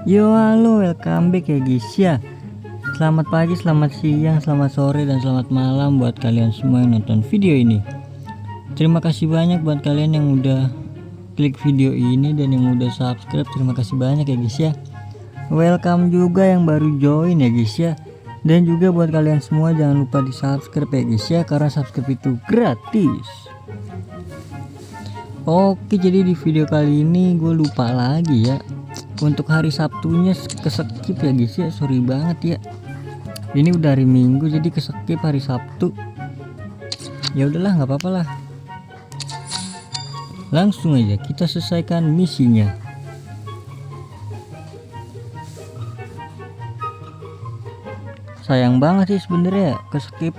Yo halo, welcome back ya guys ya. Selamat pagi, selamat siang, selamat sore, dan selamat malam buat kalian semua yang nonton video ini. Terima kasih banyak buat kalian yang udah klik video ini dan yang udah subscribe. Terima kasih banyak ya guys ya. Welcome juga yang baru join ya guys ya. Dan juga buat kalian semua jangan lupa di subscribe ya guys ya, karena subscribe itu gratis. Oke, jadi di video kali ini gue lupa lagi ya. Untuk hari Sabtunya keskip ya guys ya, sorry banget ya. Ini udah hari Minggu jadi keskip hari Sabtu. Ya udahlah, nggak apa-apa lah. Langsung aja kita selesaikan misinya. Sayang banget sih sebenarnya keskip.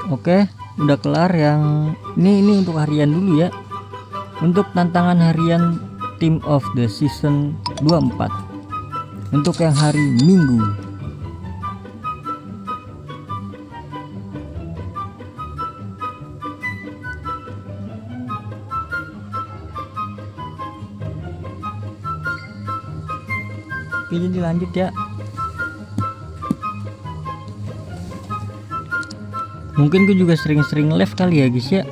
Oke, udah kelar yang ini untuk harian dulu ya. Untuk tantangan harian Team of the Season 24 untuk yang hari Minggu. Oke, jadi lanjut ya. Mungkin gue juga sering-sering live kali ya guys ya.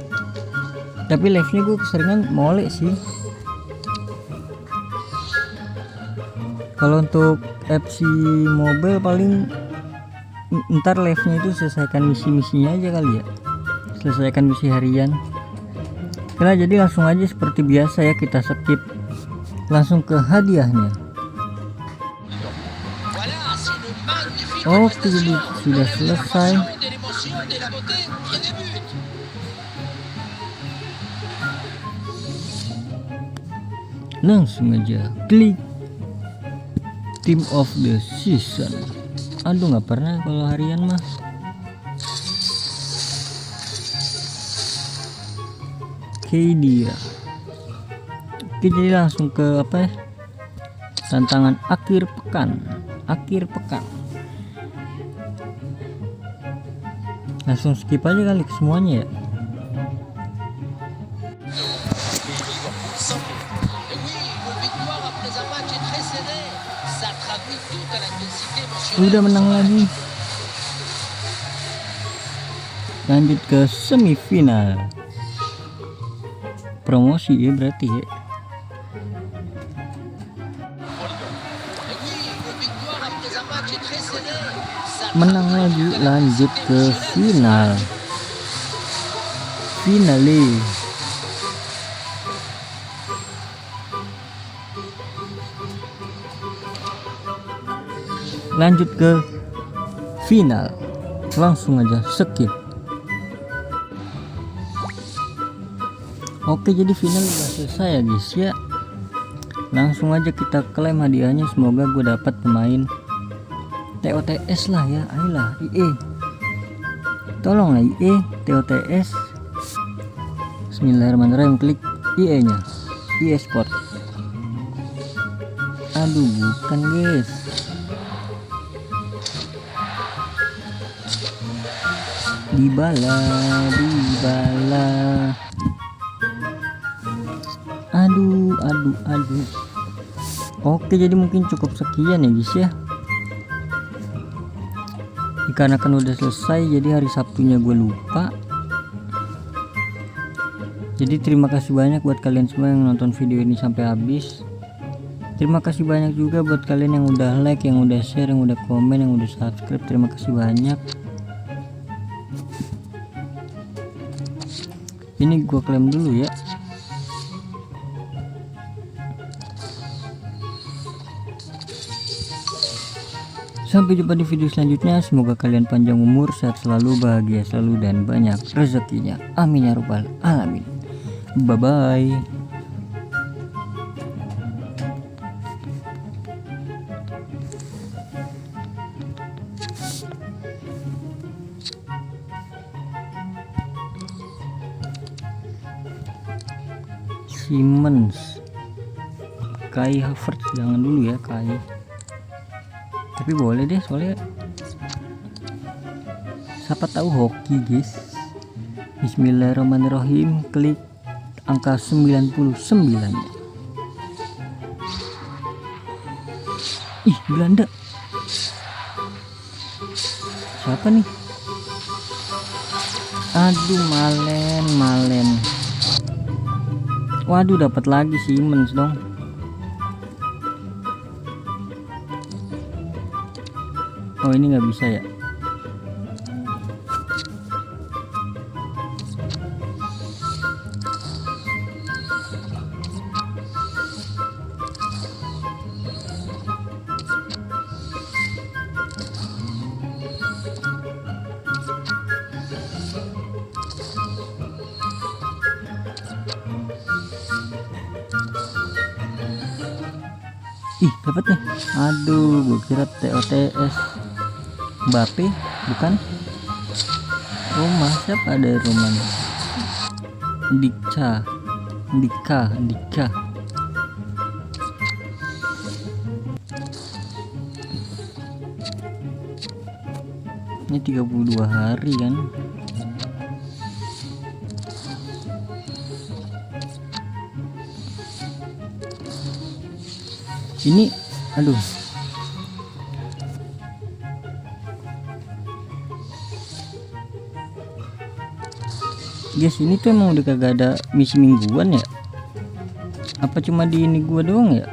Tapi live-nya gue keseringan molek sih. Kalau untuk FC Mobile paling ntar live-nya itu selesaikan misi-misinya aja kali ya. Selesaikan misi harian. Nah, jadi langsung aja seperti biasa ya, kita skip langsung ke hadiahnya. Oke, jadi sudah selesai. Langsung aja klik Team of the Season. Aduh, nggak pernah kalau harian mah. Oke, dia. Oke, jadi langsung ke apa ya? Tantangan akhir pekan. Langsung skip aja kali ke semuanya ya. Udah menang lagi. Lanjut ke semifinal. Promosi ya berarti ya. Menang lagi, lanjut ke finale. Lanjut ke final. Langsung aja skip. Oke, jadi final udah selesai ya guys ya. Langsung aja kita klaim hadiahnya. Semoga gue dapat pemain TOTS lah ya. Ayolah IE, tolonglah IE TOTS. Bismillahirrahmanirrahim, klik IE nya, IE Sport. Aduh, bukan guys. Dybala. Aduh. Oke, jadi mungkin cukup sekian ya guys ya. Karena kan udah selesai, jadi hari Sabtunya gue lupa. Jadi terima kasih banyak buat kalian semua yang nonton video ini sampai habis. Terima kasih banyak juga buat kalian yang udah like, yang udah share, yang udah komen, yang udah subscribe. Terima kasih banyak. Ini gue klaim dulu ya. Sampai jumpa di video selanjutnya. Semoga kalian panjang umur, sehat selalu, bahagia selalu, dan banyak rezekinya. Amin ya rabbal alamin. Bye bye. Siemens, Kai Havertz jangan dulu ya, Kai. Tapi boleh deh, soalnya siapa tahu hoki guys. Bismillahirrahmanirrahim. Klik angka 99. Ih, Belanda. Siapa nih? Aduh, Malen. Waduh, dapat lagi Siemens dong. Oh, ini nggak bisa ya. Ih, dapat nih. Aduh, gue kira TOTS Mbappe, bukan? Rumah, siapa ada rumahnya? Dika. Ini 32 hari kan. Ini aduh, guys, ini tuh emang udah kagak ada misi mingguan ya? Apa cuma di ini gua doang ya?